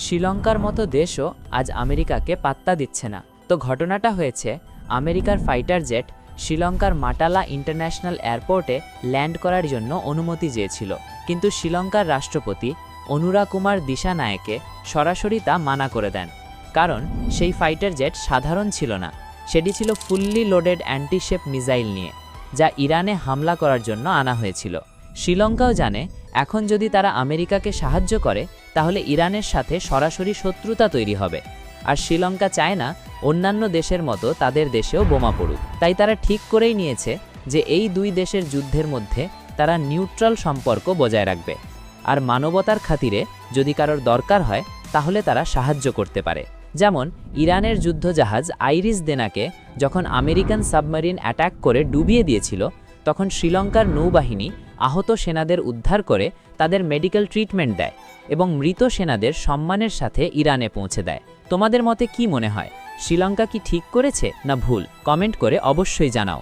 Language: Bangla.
শ্রীলঙ্কার মতো দেশও আজ আমেরিকাকে পাত্তা দিচ্ছে না। তো ঘটনাটা হয়েছে, আমেরিকার ফাইটার জেট শ্রীলঙ্কার মাটালা ইন্টারন্যাশনাল এয়ারপোর্টে ল্যান্ড করার জন্য অনুমতি চেয়েছিল, কিন্তু শ্রীলঙ্কার রাষ্ট্রপতি অনুরা কুমার দিশানায়েকে সরাসরি তা মানা করে দেন। কারণ সেই ফাইটার জেট সাধারণ ছিল না, সেটি ছিল ফুললি লোডেড অ্যান্টিশেপ মিসাইল নিয়ে, যা ইরানে হামলা করার জন্য আনা হয়েছিল। শ্রীলঙ্কাও জানে এখন যদি তারা আমেরিকাকে সাহায্য করে তাহলে ইরানের সাথে সরাসরি শত্রুতা তৈরি হবে, আর শ্রীলঙ্কা চায় না অন্যান্য দেশের মতো তাদের দেশেও বোমা পড়ুক। তাই তারা ঠিক করেই নিয়েছে যে এই দুই দেশের যুদ্ধের মধ্যে তারা নিউট্রাল সম্পর্ক বজায় রাখবে, আর মানবতার খাতিরে যদি কারোর দরকার হয় তাহলে তারা সাহায্য করতে পারে। যেমন ইরানের যুদ্ধজাহাজ আইরিস দেনাকে যখন আমেরিকান সাবমেরিন অ্যাটাক করে ডুবিয়ে দিয়েছিল, তখন শ্রীলঙ্কার নৌবাহিনী আহত সেনাদের উদ্ধার করে তাদের মেডিকেল ট্রিটমেন্ট দেয় এবং মৃত সেনাদের সম্মানের সাথে ইরানে পৌঁছে দেয়। তোমাদের মতে কি মনে হয়, শ্রীলঙ্কা কি ঠিক করেছে না ভুল? কমেন্ট করে অবশ্যই জানাও।